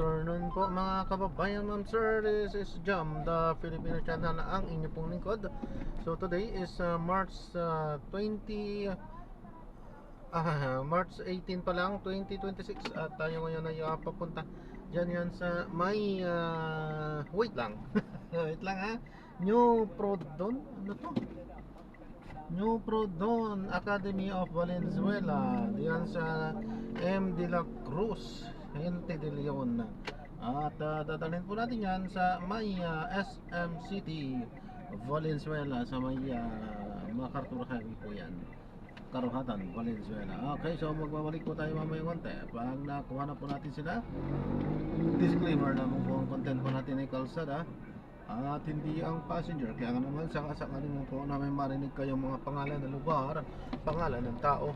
afternoon po mga kababayan, ma'am sir. This is Jam, the Filipino channel na ang inyo pong lingkod. So today is March 18 pa lang, 2026. At tayo ngayon ay papunta dyan yan sa may wait lang. Wait lang ha. New Prodon, ano to? New Prodon Academy of Valenzuela, diyan sa M. De La Cruz, Gente de Leon. At dadalhin po natin yan sa may SM City, Valenzuela, sa may MacArthur Highway po yan, Karuhatan, Valenzuela. Okay, so magbabalik po tayo mamaya konti. Pag nakuha na po natin sila, disclaimer na po ang content po natin ay kalsada at hindi ang passenger. Kaya nga naman sakasakali mo po namin marinig kayong mga pangalan ng lugar, pangalan ng tao,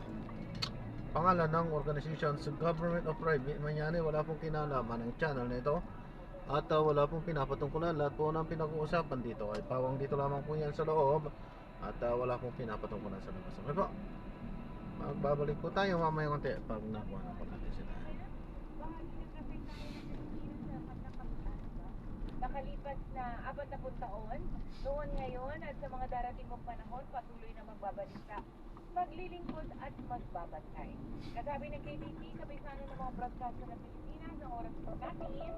pangalan ng organizations, government o private man yan, wala pong kinalaman ng channel na ito. At wala pong pinapatungkulan. Lahat po ng pinag-uusapan dito ay pawang dito lamang po yan sa loob. At wala pong pinapatungkulan sa labas. Okay po, magbabalik po tayo mamaya konti pag nakuha na po natin sila. Nakalipas na 40 taon, noon ngayon at sa mga darating mong panahon, patuloy na magbabalita, maglilingkod at magbabantay. Kasabi ng KBP, kapisanan ng mga broadcaster ng Pilipinas, ang oras po natin,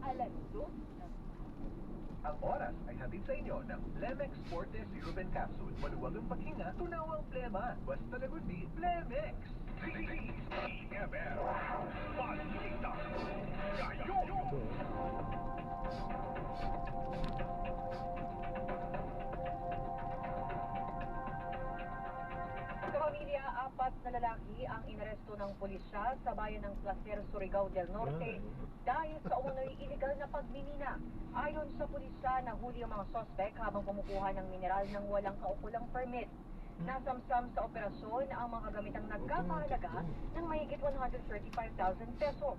alas 2 ng ang oras ay hatid sa inyo ng Plemex Forte Siruben Capsule. Maluwagang paghinga, tunawang plema. Basta lagundi, Plemex. CML. Balita. Gayo. Sa pamilya, 4 na lalaki ang inaresto ng pulisya sa bayan ng Placer, Surigao del Norte dahil sa umunoy iligal na pagmimina. Ayon sa pulisya, nahuli ang mga sospek habang kumukuha ng mineral ng walang kaukulang permit. Nasamsam sa operasyon ang mga kagamitang nagkakahalaga ng mahigit 135,000 pesos.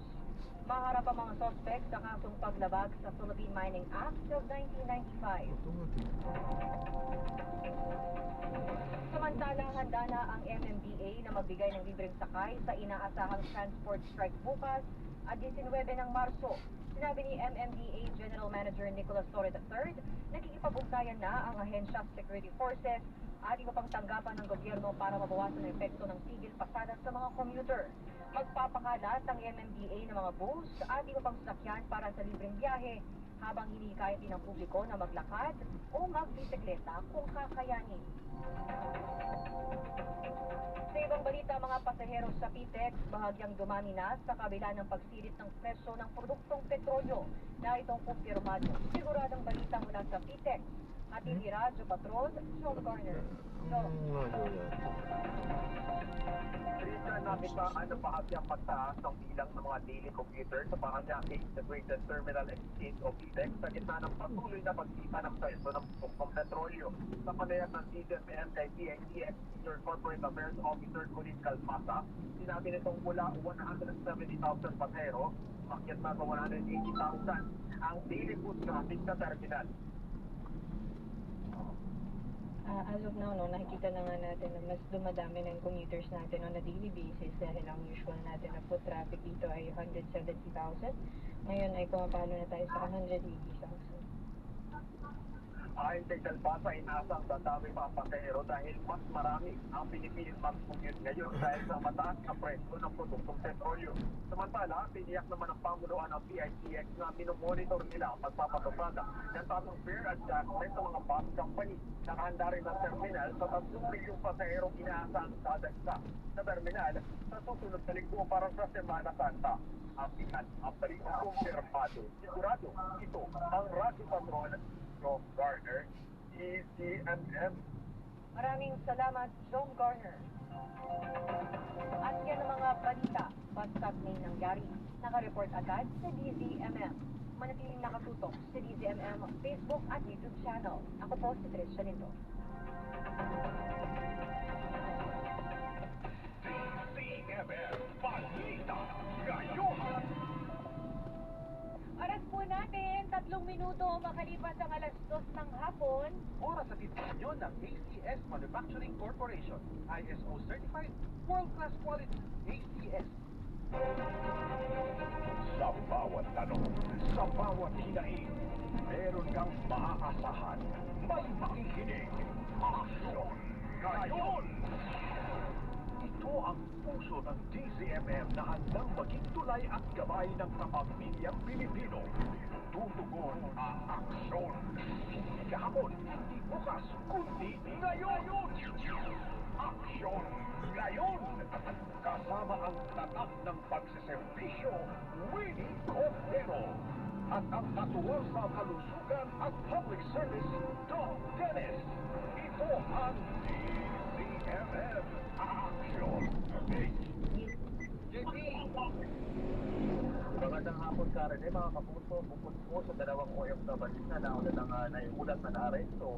Maharap ang mga sospek sa kasong paglabag sa Philippine Mining Act of 1995. Samantala, handa na ang MMDA na magbigay ng libreng sakay sa inaasahang transport strike bukas at 19 ng Marso. Sinabi ni MMDA General Manager Nicolas Torre III, nakikipag-ugnayan na ang ahensya security forces at iba pang tanggapan ng gobyerno para mabawasan ang epekto ng tigil pasada sa mga commuter. Magpapakalat ang MMDA ng mga bus at iba pang sasakyan para sa libreng biyahe habang hinihikayat din ng publiko na maglakad o magbisikleta kung kakayanin. Sa ibang balita, mga pasahero sa PTEX bahagyang dumami na sa kabila ng pagsilit ng presyo ng produktong petrolyo na itong kumpirmado. Siguradong balita mula sa PTEX. Ating Radyo Patrol, John Garner. Rita, nakita ang bahagyang pagtaas ng bilang ng mga daily commuter sa Paranaque Integrated Terminal Exchange o PTEX sa gitna ng patuloy na pagkita ng presyo ng produktong petrolyo. Sa panayag ng DZMM kay PITX Senior Corporate Affairs Officer Colin Calmasa, sinabi nitong mula 170,000 pasahero, makyat na sa 180,000 ang daily food traffic sa terminal. As of now, nakikita na nga natin na mas dumadami ng commuters natin on a daily basis dahil ang usual natin na foot traffic dito ay 170,000. Ngayon ay pumapalo na tayo sa 180,000. Ayon kay Calbasa, inasang dadami pa ang pasahero dahil mas marami ang pinipilit mag-commute ngayon dahil sa mataas na presyo ng produktong petrolyo. Samantala, tiniyak naman ang pamunuan ng PITX na minomonitor nila ang pagpapatupad ng tamang fare adjustment sa mga bus company. Nakahanda rin ang terminal sa 3 milyong pasaherong inaasang dadagsa sa terminal sa susunod na linggo para sa Semana Santa. Ang ikat ang balitang kumpirmado. Sigurado, ito ang Radyo Patrol, John Garner, DZMM. Maraming salamat, John Garner. At yan ang mga balita, basta't may nangyari. Naka-report agad sa DZMM. Manatiling nakatutok sa DZMM Facebook at YouTube channel. Ako po si Tricia Lindo. DZMM, balita ngayon. Oras po natin, 3 minuto makalipas ang alas 2 ng hapon. Oras sa inyo ng ACS Manufacturing Corporation. ISO Certified World Class Quality. ACS. Sapa bawat tanong, sa bawat hinaing, meron kang maaasahan. May makikinig. Aksyon ngayon! Ito ang puso ng DZMM na handang maging tulay at gabay ng kapamilyang Pilipino. Tutugon ang aksyon. Hindi kahapon, hindi bukas, kundi ngayon! Aksyon ngayon! Kasama ang tatak ng pagsiservisyo, Winnie Cordero. At ang katuwang sa kalusugan at public service, Doc Dennis. Ito ang DZMM Action. JP! Magandang hapon, Karen. Mga kapuso, bukod po sa dalawang OFW na nauna ng naiulat na naaresto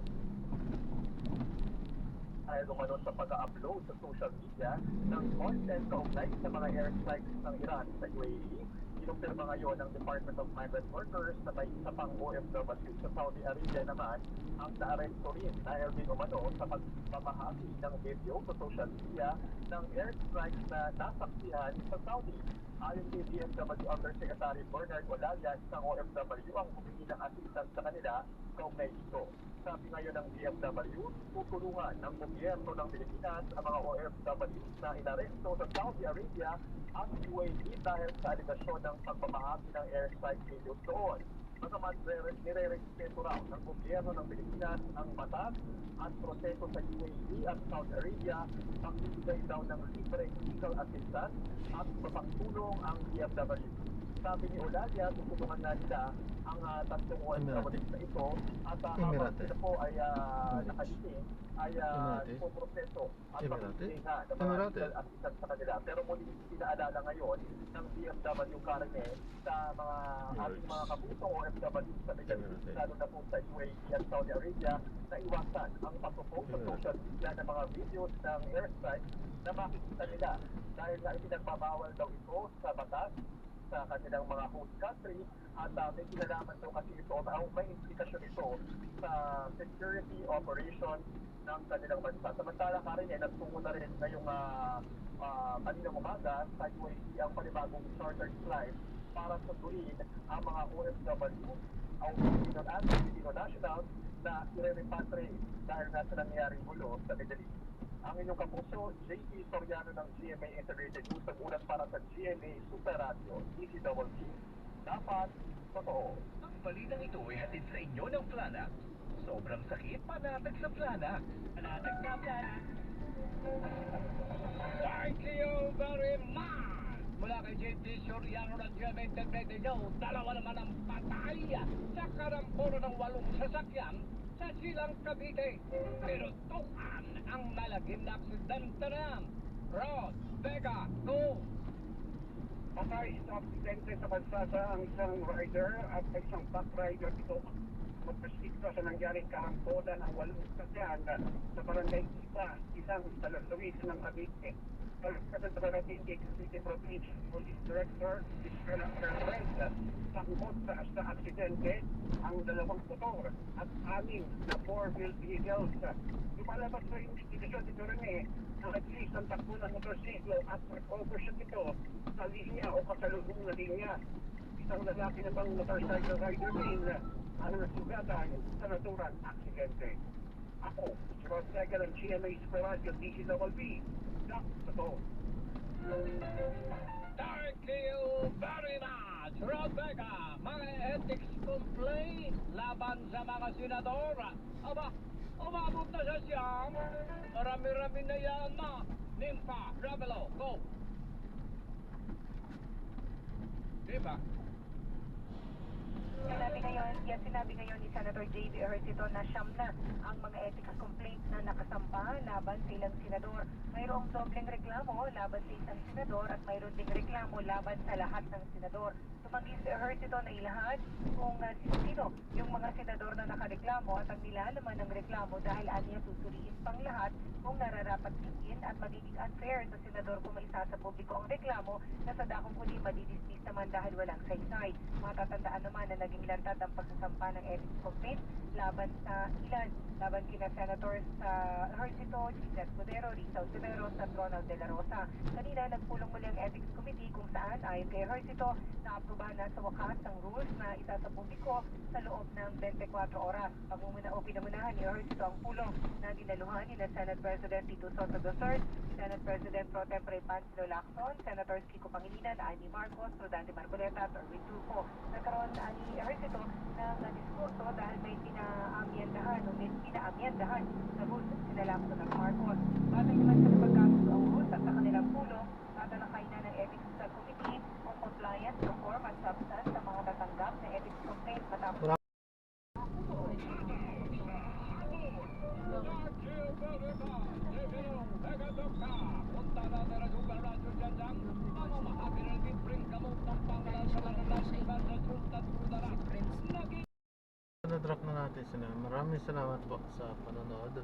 dahil umano sa pag-upload sa social media ng content kaugnay sa mga airstrikes ng Iran sa UAE. Kinumpirma ngayon ng Department of Migrant Workers na may isa pang OFW sa Saudi Arabia naman ang naaresto rin dahil din umano sa pagpapahagi ng video sa social media ng airstrikes na nasaksihan sa Saudi. Ayon kay DMW Undersecretary Bernard Olalia, isang OFW ang humingi ng assistance sa kanila kaugnay dito. Sabi ngayon ng DMW, tutulungan ng gobyerno ng Pilipinas ang mga OFW na inaresto sa Saudi Arabia at UAE dahil sa aligasyon ng pagpamahagi ng airstrike videos doon. Bagamat nire-respeto raw ng gobyerno ng Pilipinas ang batas at proseso sa UAE at Saudi Arabia, magbibigay daw ng libreng legal assistance at mapagtulong ang DMW. Sabi ni Olalia, tutulungan nga nila ang tatlong OFW na ito at habang sila po ay nakaliting ay ipoproseso at magbibigay nga ng mga legal assistance sa kanila. Pero muli pinaalala ngayon ng DMW Karne sa mga ating mga kabutong OFW sa Middle East, lalo na po sa UAE at Saudi Arabia, na iwasan ang pagpopost sa social media ng mga videos ng airstrike na makikita nila dahil nga ipinagbabawal daw ito sa batas sa kanilang mga host country at may kinalaman daw kasi ito o may implikasyon ito sa security operation ng kanilang bansa. Samantala ka rin nagtungo na rin ngayong kaninang umaga sa UAE ang panibagong chartered flight para sunduin ang mga OFW o Filipino at Filipino nationals na i-repatriate dahil nga sa nangyaring gulo sa Middle East. Ang inyong kapuso, JP Soriano ng GMA Integrated News, nagulat para sa GMA Super Radio, DCWG. Dapat, totoo. Ang balitang ito ay hatid sa inyo ng Planax. Sobrang sakit, panatag sa Planax. Panatag na Planax. Thank you very much! Mula kay JP Soriano ng GMA Integrated News, dalawa naman ang patay sa karampono ng 8 sasakyan sa Silang Cavite. Pero tukan ang malagim na aksidente na. Rod, Vega, go! Patay sa aksidente sa bansa sa ang isang rider at isang back rider ito. Magpasikta sa nangyaring karampolan ng 8 sasakyan sa barangay isang sa Luis ng Cavite. Pagkatan sa Barangay City Province Police Director, Colonel Fernandez, sangkot sa aksidente ang 2 motor at 6 na 4-wheel vehicles. Lumalabas sa investigasyon dito rin na at least ang takbo ng motorsiklo at overshot ito sa linya o kasalubong na linya. Isang lalaki na bang motorcycle rider din ang nasugatan sa naturang aksidente. Ako, si Rod Vega ng GMA Super Radio DCWB. Totoo. Thank you very much, Rod Vega. Mga ethics complaint laban sa mga senador. Aba, umabot na sa siyang. Marami-rami na yan na. Nympha, Ravelo, go. Diba? Sinabi ngayon ni Senator J.B. Ejercito na siyam na ang mga ethics complaint na nakasampa laban sa ilang senador. Mayroong dobleng reklamo laban sa isang senador at mayroon ding reklamo laban sa lahat ng senador. Tumanggi si Ejercito na ilahat kung sino yung mga senador na nakareklamo at ang nilalaman ng reklamo dahil aniya susuriin pang lahat kung nararapat tingin at magiging unfair sa senador kung may isa sa publiko ang reklamo na sa dakong huli madidismiss naman dahil walang saysay. Matatandaan naman na naging milantad ang pagsasampa ng ethics complaint laban sa ilan, laban kina Senators Ejercito, Chis Escudero, Risa Ontiveros at Ronald De La Rosa. Kanina nagpulong muli ang ethics committee kung saan ayon kay Ejercito naaprubahan na sa wakas ang rules na isa sa publiko sa loob ng 24 oras. Pinamunahan ni Ejercito ang pulong na dinaluhan ni Senate President Tito Soto III, Senate President Pro Tempore Panfilo Lacson, Senators Kiko Pangilinan, Amy Marcos, Rodante Marcoleta at Erwin Tulfo. Nagkaroon ni Ejercito ng diskurso dahil may pinaamyendahan sa rules sina Lacson at Marcos. Batay naman sa pagkasunod ang rules at sa kanilang pulong, tatalakay na ng ethics committee kung compliance sa form at substance sa mga tatanggap na ethics complaint matapos Na-drop na natin sila. Maraming salamat po sa panonood.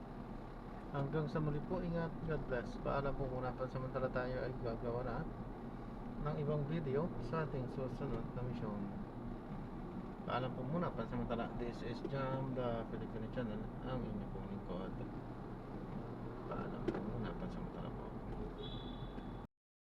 Hanggang sa muli po, ingat, God bless. Paalam po muna, pansamantala tayo ay gagawa na ng ibang video sa ating susunod na misyon. Paalam po muna, pansamantala. This is Jam, the Filipino channel, ang inyong lingkod.